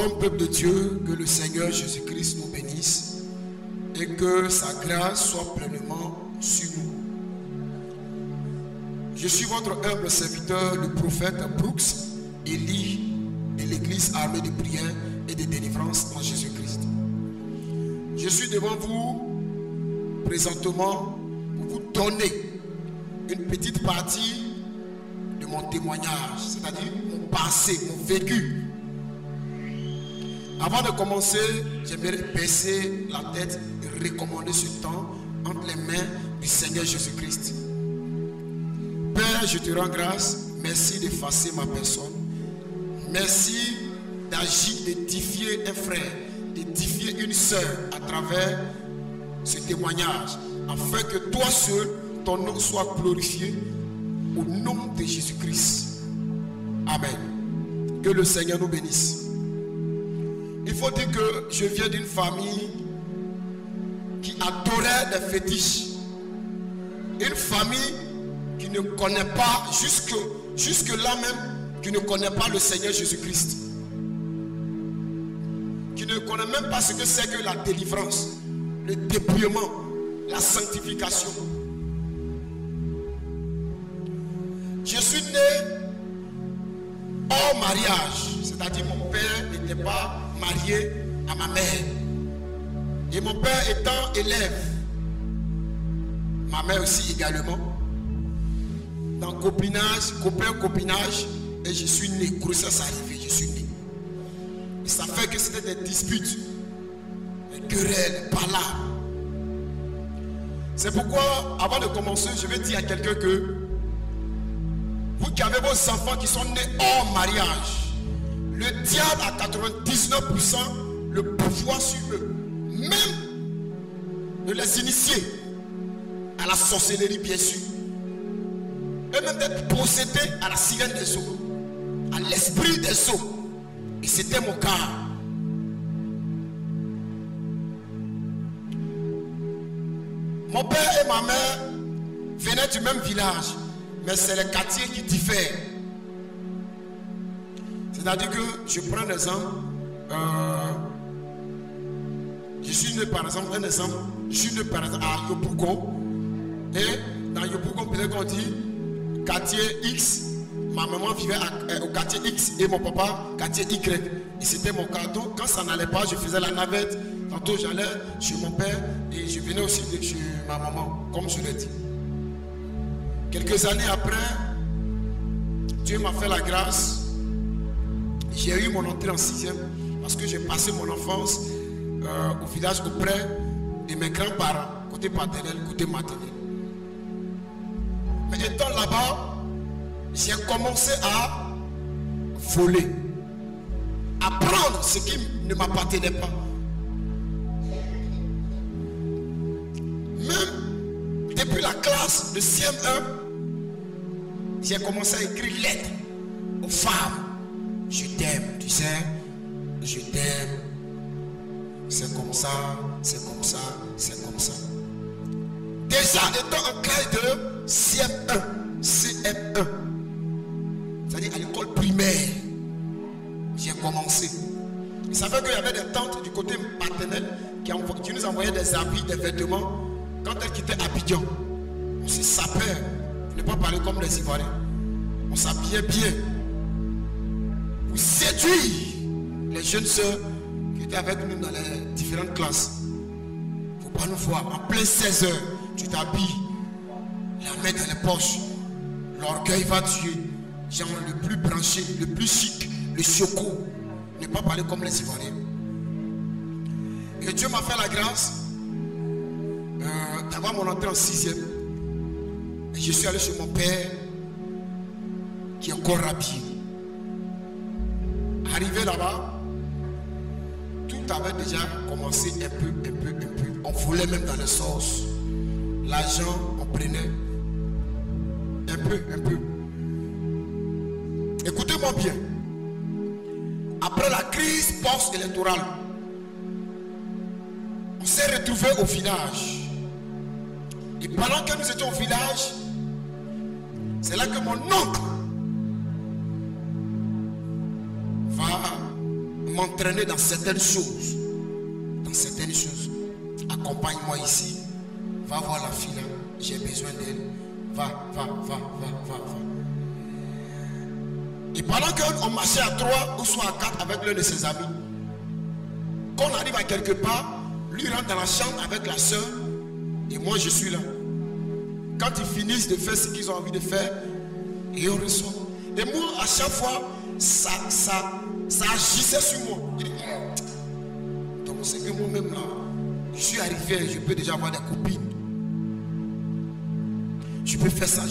Bon peuple de Dieu, que le Seigneur Jésus-Christ nous bénisse et que sa grâce soit pleinement sur nous. Je suis votre humble serviteur, le prophète Brooks Elie de l'église armée de prière et de délivrance en Jésus-Christ. Je suis devant vous présentement pour vous donner une petite partie de mon témoignage, c'est-à-dire mon passé, mon vécu. Avant de commencer, j'aimerais baisser la tête et recommander ce temps entre les mains du Seigneur Jésus-Christ. Père, je te rends grâce. Merci d'effacer ma personne. Merci d'agir, d'édifier un frère, d'édifier une sœur à travers ce témoignage, afin que toi seul, ton nom soit glorifié au nom de Jésus-Christ. Amen. Que le Seigneur nous bénisse. Il faut dire que je viens d'une famille qui adorait des fétiches. Une famille qui ne connaît pas, jusque là même, qui ne connaît pas le Seigneur Jésus-Christ. Qui ne connaît même pas ce que c'est que la délivrance, le dépouillement, la sanctification. Je suis né hors mariage, c'est-à-dire mon père n'était pas marié à ma mère. Et mon père étant élève, ma mère aussi également, dans copinage, copinage, et je suis né, grossesse arrivée, je suis né. Et ça fait que c'était des disputes, des querelles, par là. C'est pourquoi, avant de commencer, je vais dire à quelqu'un que vous qui avez vos enfants qui sont nés hors mariage, le diable a 99% le pouvoir sur eux. Même de les initier à la sorcellerie, bien sûr. Et même d'être possédé à la sirène des eaux, à l'esprit des eaux. Et c'était mon cas. Mon père et ma mère venaient du même village, mais c'est les quartiers qui diffèrent. C'est-à-dire que je prends un exemple. Je suis né par exemple, à Yopougon. Et dans Yopougon, peut-être qu'on dit quartier X. Ma maman vivait au quartier X et mon papa quartier Y. Et c'était mon cas. Donc quand ça n'allait pas, je faisais la navette. Tantôt j'allais chez mon père et je venais aussi de chez ma maman, comme je l'ai dit. Quelques années après, Dieu m'a fait la grâce. J'ai eu mon entrée en 6e parce que j'ai passé mon enfance au village auprès de mes grands-parents, côté paternel, côté maternel. Mais étant là-bas, j'ai commencé à voler, à prendre ce qui ne m'appartenait pas. Même depuis la classe de CM1, j'ai commencé à écrire lettres aux femmes. Je t'aime, tu sais, je t'aime. C'est comme ça, c'est comme ça, c'est comme ça. Déjà étant en classe de CM1, c'est-à-dire à l'école primaire, j'ai commencé. Ça fait qu'il y avait des tantes du côté paternel qui nous envoyaient des habits, des vêtements. Quand elles quittaient Abidjan, on se sapait, pour ne pas parler comme les Ivoiriens. On s'habillait bien pour séduire les jeunes sœurs qui étaient avec nous dans les différentes classes. Il ne faut pas nous voir. En plein 16 heures, tu t'habilles, la main dans les poches. L'orgueil va tuer. Genre le plus branché, le plus chic, le choco. Ne pas parler comme les Ivoiriens. Et Dieu m'a fait la grâce d'avoir mon entrée en 6e. Et je suis allé chez mon père qui est encore rabbi. Arrivé là-bas, tout avait déjà commencé un peu. On volait même dans les sauces. L'argent, on prenait un peu. Écoutez-moi bien. Après la crise post-électorale, on s'est retrouvés au village. Et pendant que nous étions au village, c'est là que mon oncle m'entraîner dans certaines choses. Dans certaines choses. Accompagne-moi ici. Va voir la fille là. J'ai besoin d'elle. Va. Et pendant qu'on marchait à 3 ou soit à 4 avec l'un de ses amis, quand on arrive à quelque part, lui rentre dans la chambre avec la soeur et moi je suis là. Quand ils finissent de faire ce qu'ils ont envie de faire, et on ressort. Et moi, à chaque fois, ça agissait sur moi. Donc c'est que moi-même là, je suis arrivé, je peux déjà avoir des copines. Je peux faire ça.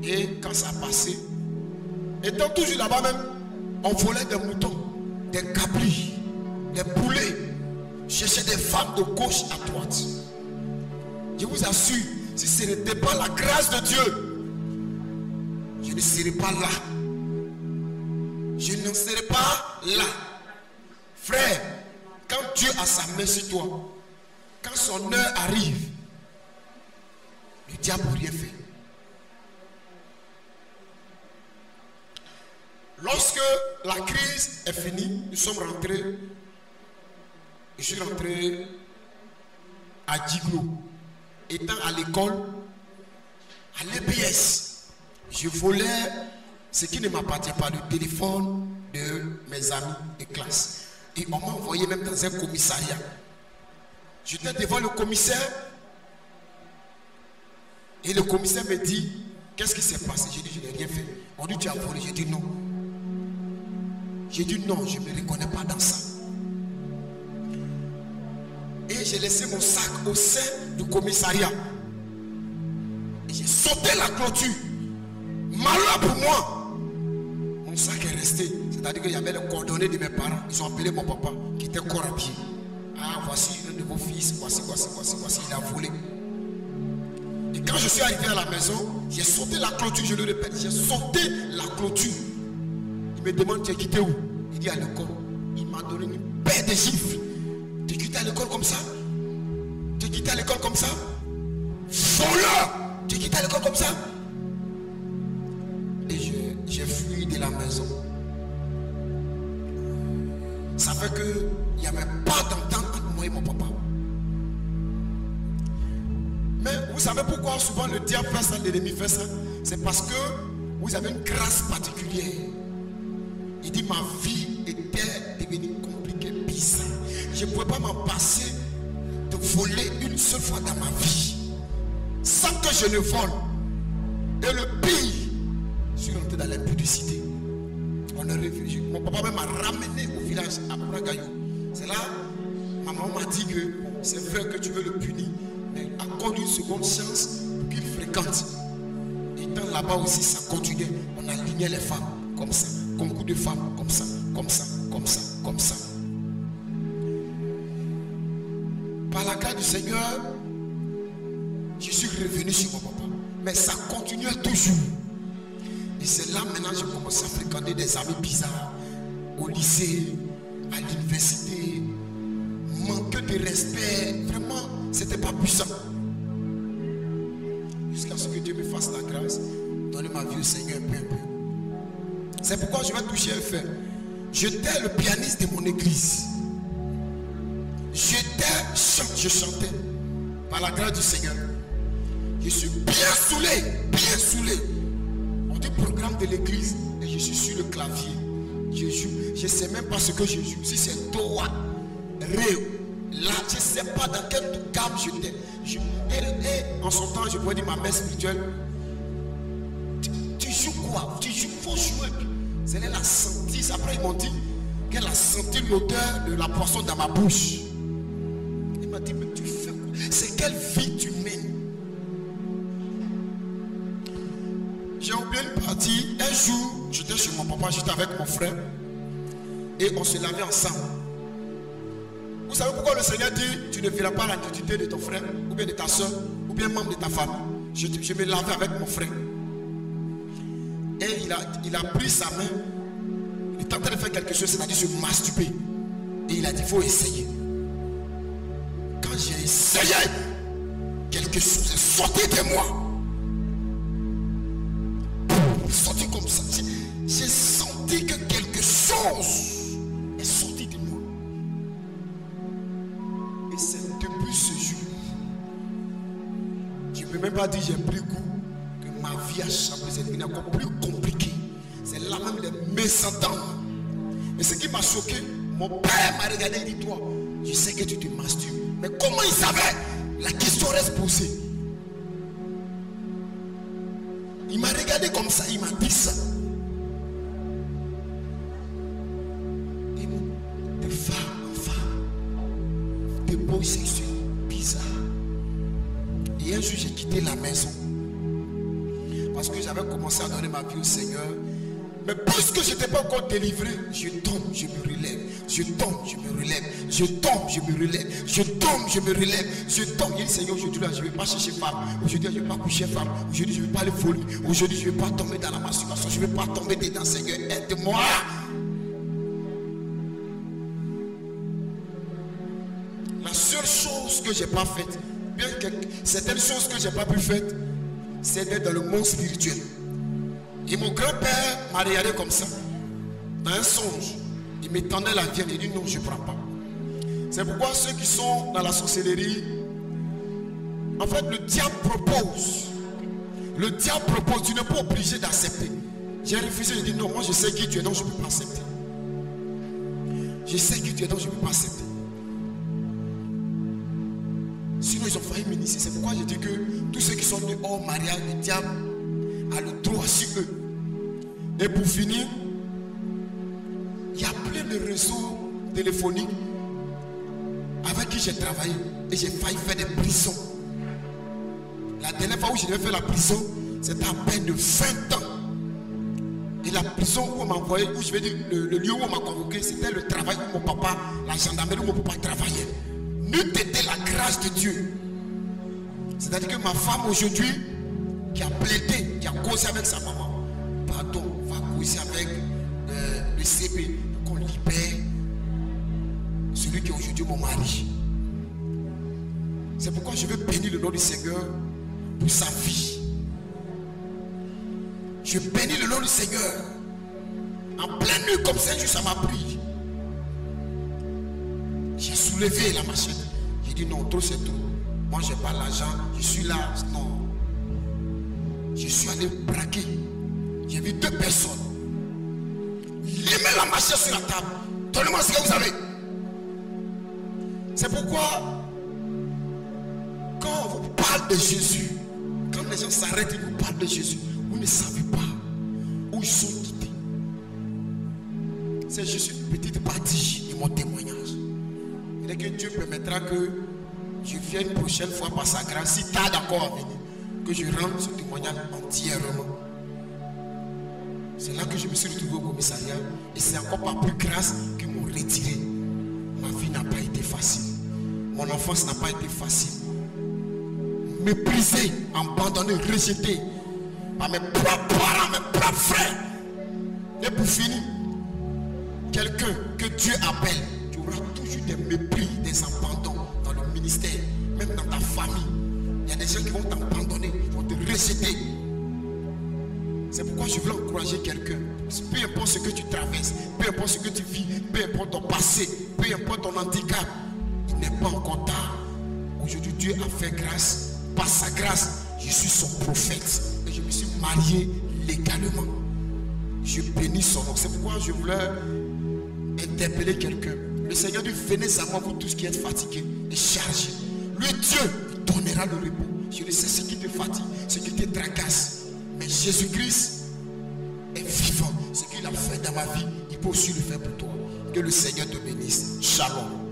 Et quand ça a passé, étant toujours là-bas même, on volait des moutons, des cabris, des poulets, cherchait des femmes de gauche à droite. Je vous assure, si ce n'était pas la grâce de Dieu, je ne serais pas là. Je ne serais pas là. Frère, quand Dieu a sa main sur toi, quand son heure arrive, le diable n'a rien fait. Lorsque la crise est finie, nous sommes rentrés. Je suis rentré à Diglo. Étant à l'école, à l'EPS, je volais ce qui ne m'appartient pas, le téléphone de mes amis de classe. Et on m'a envoyé même dans un commissariat. J'étais devant le commissaire. Et le commissaire me dit, qu'est-ce qui s'est passé? J'ai dit, je n'ai rien fait. On dit, tu as volé. J'ai dit, non. J'ai dit, non, je ne me reconnais pas dans ça. Et j'ai laissé mon sac au sein du commissariat. Et j'ai sauté la clôture. Malheur pour moi. Mon sac est resté. C'est-à-dire qu'il y avait les coordonnées de mes parents. Ils ont appelé mon papa qui était corps à pied. Ah, voici un de vos fils. Voici. Il a volé. Et quand je suis arrivé à la maison, j'ai sauté la clôture. Je le répète, j'ai sauté la clôture. Il me demande, tu es quitté où? Il dit à l'école. Il m'a donné une paire de gifles. Tu es quitté à l'école comme ça? Tu es quitté à l'école comme ça? Voleur! Tu es quitté à l'école comme ça? Et j'ai fui de la maison. Ça fait que il n'y avait pas d'entente entre moi et mon papa. Mais vous savez pourquoi souvent le diable fait ça, l'ennemi fait ça? C'est parce que vous avez une grâce particulière. Il dit, ma vie était devenue compliquée, bizarre. Je ne pouvais pas m'en passer de voler une seule fois dans ma vie. Sans que je ne vole. Et le pire, je suis rentré dans l'impudicité. On est réfugié. Mon papa même m'a ramené au village à Bragayou. C'est là, maman m'a dit que c'est vrai que tu veux le punir, mais accorde une seconde chance pour qu'il fréquente. Et dans là-bas aussi, ça continuait. On alignait les femmes comme ça. Concours de femmes, comme ça. Par la grâce du Seigneur, je suis revenu sur mon papa. Mais ça continuait toujours. Et c'est là maintenant que je commence à fréquenter des amis bizarres. Au lycée, à l'université. Manque de respect. Vraiment, c'était pas puissant. Jusqu'à ce que Dieu me fasse la grâce. Donner ma vie au Seigneur un peu. C'est pourquoi je vais toucher un fait. J'étais le pianiste de mon église. Je chantais par la grâce du Seigneur. Je suis bien saoulé. On dit programme de l'église et je suis sur le clavier. Je joue. Je ne sais même pas ce que je joue. Si c'est Toa, Ré, là, je ne sais pas dans quelle gamme j'étais. Et en son temps, je pourrais dire ma mère spirituelle. Tu joues quoi? Tu joues, faut jouer. C'est elle a senti. Après, ils m'ont dit qu'elle a senti l'odeur de la poisson dans ma bouche. Il m'a dit, mais tu fais quoi? C'est quelle vie tu mènes? J'ai oublié une partie. Un jour, j'étais chez mon papa, j'étais avec mon frère. Et on se lavait ensemble. Vous savez pourquoi le Seigneur dit, tu ne verras pas la nudité de ton frère, ou bien de ta soeur, ou bien membre de ta famille. Je me lavais avec mon frère. Et il a pris sa main. Il est en train de faire quelque chose, c'est-à-dire se masturber. Et il a dit, il faut essayer. Quand j'ai essayé, quelque chose est sorti de moi. Sorti comme ça. j'ai senti que quelque chose est sorti de moi. Et c'est depuis ce jour, je ne peux même pas dire j'ai pris goût, que ma vie a changé, c'est devenu encore plus compliqué. C'est là même les mésententes. Mais ce qui m'a choqué, mon père m'a regardé et dit, toi, je sais que tu te masturbes. Mais comment il savait? La question reste posée. Il m'a regardé comme ça, il m'a dit ça. De femme en femme, de beaux sexuels, bizarre. Et un jour, j'ai quitté la maison. Parce que j'avais commencé à donner ma vie au Seigneur. Mais puisque je n'étais pas encore délivré, je tombe, je me relève. Je tombe, je me relève. Je tombe, je me relève. Je tombe, je me relève. Je tombe. Il dit, Seigneur, aujourd'hui, là, je ne vais pas chercher femme. Aujourd'hui, je ne vais pas coucher femme. Aujourd'hui, je ne vais pas aller voler. Aujourd'hui, je ne vais pas tomber dans la masturbation. Je ne vais pas tomber dedans, Seigneur. Aide-moi. La seule chose que je n'ai pas faite, bien que certaines choses que je n'ai pas pu faire, c'est d'être dans le monde spirituel. Et mon grand-père m'a regardé comme ça, dans un songe. Il m'étendait la viande. Il dit non, je ne prends pas. C'est pourquoi ceux qui sont dans la sorcellerie, en fait, le diable propose. Le diable propose. Tu n'es pas obligé d'accepter. J'ai refusé. J'ai dit non, moi je sais qui tu es, donc je ne peux pas accepter. Je sais qui tu es, donc je ne peux pas accepter. Sinon, ils ont failli m'initier. C'est pourquoi je dis que tous ceux qui sont hors mariage, le diable a le droit sur eux. Et pour finir, il y a plein de réseaux téléphoniques avec qui j'ai travaillé. Et j'ai failli faire des prisons. La dernière fois où je devais faire la prison, c'était à peine de 20 ans. Et la prison où on m'a envoyé, où je vais dire, le lieu où on m'a convoqué, c'était le travail où mon papa, la gendarmerie où mon papa travaillait. N'eût été la grâce de Dieu. C'est-à-dire que ma femme aujourd'hui, qui a plaidé, qui a causé avec sa maman, pardon, va causer avec le CP, qu'on libère celui qui est aujourd'hui mon mari. C'est pourquoi je veux bénir le nom du Seigneur pour sa vie. Je bénis le nom du Seigneur. En pleine nuit comme ça, juste ça m'a pris. J'ai soulevé la machette. J'ai dit non, trop c'est trop. Moi j'ai pas l'argent, je suis là. Non. Je suis allé braquer. J'ai vu 2 personnes. Limer la machette sur la table. Donnez-moi ce que vous avez. C'est pourquoi quand on vous parle de Jésus, quand les gens s'arrêtent et vous parlent de Jésus, vous ne savez pas où ils sont quittés. C'est juste une petite partie de mon témoignage. Et que Dieu permettra que je vienne une prochaine fois par sa grâce, si tu as d'accord à venir, que je rende ce témoignage entièrement. C'est là que je me suis retrouvé au commissariat. Et c'est encore par plus grâce qu'ils m'ont retiré. Ma vie n'a pas été facile. Mon enfance n'a pas été facile. Méprisé, abandonné, rejeté par mes propres parents, mes propres frères. Et pour finir, quelqu'un que Dieu appelle, tu auras toujours des mépris, des abandons dans le ministère, même dans ta famille. Il y a des gens qui vont t'abandonner, qui vont te rejeter. C'est pourquoi je veux encourager quelqu'un. Peu importe ce que tu traverses, peu importe ce que tu vis, peu importe ton passé, peu importe ton handicap, il n'est pas encore tard. Aujourd'hui, Dieu a fait grâce. Par sa grâce, je suis son prophète. Et je me suis marié légalement. Je bénis son nom. C'est pourquoi je voulais interpeller quelqu'un. Le Seigneur dit, venez à moi, vous tous qui êtes fatigués et chargés. Le Dieu vous donnera le repos. Je ne sais ce qui te fatigue, ce qui te tracasse. Mais Jésus-Christ est vivant. Ce qu'il a fait dans ma vie, il peut aussi le faire pour toi. Que le Seigneur te bénisse. Shalom.